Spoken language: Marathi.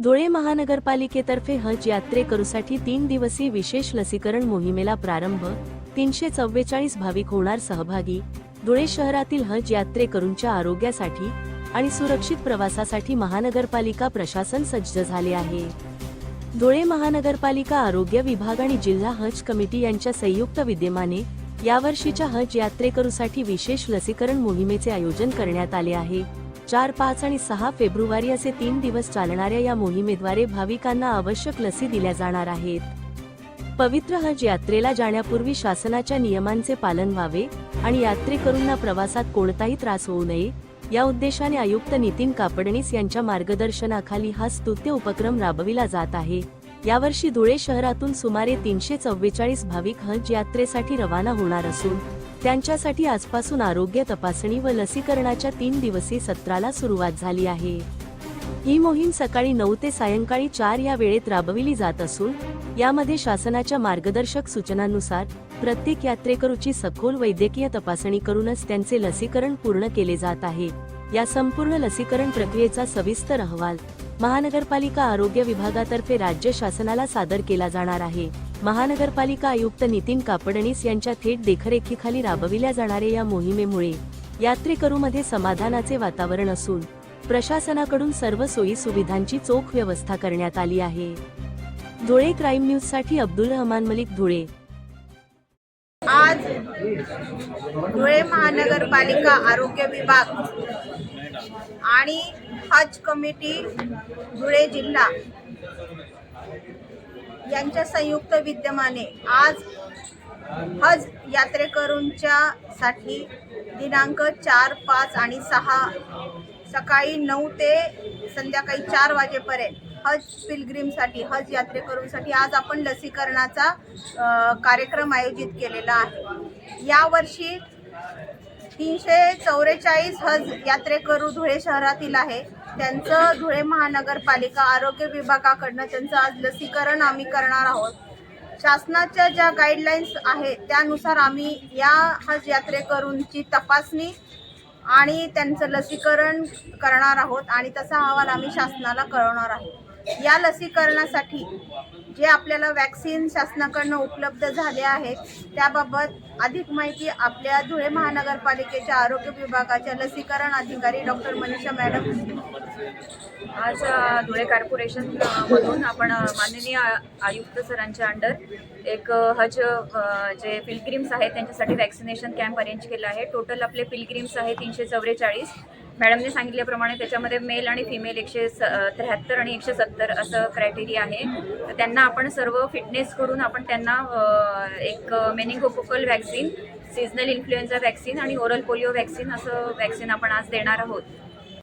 धुळे महानगरपालिकेतर्फे हज यात्रेकरूसाठी 3 दिवसीय विशेष लसीकरण मोहिमेला प्रारंभ. 344 भाविक होणार सहभागी. धुळे शहरातील हज यात्रेकरूंच्या आरोग्यासाठी आणि सुरक्षित प्रवासासाठी महानगरपालिका प्रशासन सज्ज झाले आहे. धुळे महानगरपालिका आरोग्य विभाग आणि जिल्हा हज कमिटी यांच्या संयुक्त विद्यमाने यावर्षीच्या हज यात्रेकरूसाठी विशेष लसीकरण मोहिमेचे आयोजन करण्यात आले आहे. 4, 5 आणि 6 फेब्रुवारी असे 3 दिवस चालणाऱ्या या मोहिमेद्वारे भाविकांना आवश्यक लसी दिल्या जाणार आहेत. पवित्र हज यात्रेला जाण्यापूर्वी शासनाच्या नियमांचे पालन व्हावे आणि यात्रेकरूंना प्रवासात कोणताही त्रास होऊ नये या उद्देशाने आयुक्त नितीन कापडणीस यांच्या मार्गदर्शनाखाली हा स्तुत्य उपक्रम राबविला जात आहे. यावर्षी धुळे शहरातून सुमारे 344 भाविक हज यात्रेसाठी रवाना होणार असून त्यांच्यासाठी आजपासून आरोग्य तपासणी व लसीकरणाच्या 3 दिवसीय सत्राला सुरुवात झाली आहे. ही मोहीम सकाळी 9 ते सायंकाळी 4 या वेळेत राबविली जात असून यामध्ये शासनाच्या मार्गदर्शक सूचनांनुसार प्रत्येक यात्रेकरूची सखोल वैद्यकीय तपासणी करूनच त्यांचे लसीकरण पूर्ण केले जात आहे. या संपूर्ण लसीकरण प्रक्रियेचा सविस्तर अहवाल महानगरपालिका आरोग्य विभागातर्फे राज्य शासनाला सादर केला जाणार आहे. महानगरपालिका आयुक्त नितीन कापडणीस यांच्या थेट देखरेखीखाली राबविल्या जाणाऱ्या या मोहिमेमुळे यात्रेकरूंमध्ये समाधानाचे वातावरण असून प्रशासनाकडून सर्व सोयी सुविधांची चोख व्यवस्था करण्यात आली आहे. धुळे क्राईम न्यूज साठी अब्दुल रहमान मलिक, धुळे. आज धुळे महानगरपालिका आरोग्य विभाग आणि हज कमिटी धुळे जिल्हा यांच्या संयुक्त विद्यमाने आज हज यात्रेकरूंच्या साठी दिनांक 4, 5 आणि 6 सकाळी 9 ते संध्याकाळी 4 वाजेपर्यंत हज पिलग्रीमसाठी हज यात्रेकरूंसाठी आज आपण लसीकरणाचा कार्यक्रम आयोजित केलेला आहे. यावर्षी 344 हज यात्रेकरू धुळे शहरातील आहे. त्यांचं धुळे महानगरपालिका आरोग्य विभागाकडनं त्यांचं आज लसीकरण आम्ही करणार आहोत. शासनाच्या ज्या गाईडलाईन्स आहेत त्यानुसार आम्ही या हज यात्रेकरूंची तपासणी आणि त्यांचं लसीकरण करणार आहोत आणि तसा अहवाल आम्ही शासनाला कळवणार आहोत. या लसीकरणासाठी जे आपल्याला वॅक्सिन शासनाकडनं उपलब्ध झाले आहेत त्याबाबत अधिक माहिती आपल्या धुळे महानगरपालिकेच्या आरोग्य विभागाच्या लसीकरण अधिकारी डॉक्टर मनीषा मॅडम. आज धुळे कॉर्पोरेशन मधून आपण माननीय आयुक्त सरांच्या अंडर एक हज जे पिलग्रिम्स आहेत त्यांच्यासाठी वॅक्सिनेशन कॅम्प अरेंज केला आहे. टोटल आपले पिलग्रिम्स आहे 344. मॅडमने सांगितल्याप्रमाणे त्याच्यामध्ये मेल आणि फिमेल 173 आणि 170 असं क्रायटेरिया आहे. तर त्यांना आपण सर्व फिटनेस करून आपण त्यांना एक meningococcal vaccine, seasonal influenza vaccine आणि ओरल पोलिओ वॅक्सिन असं वॅक्सिन आपण आज देणार आहोत.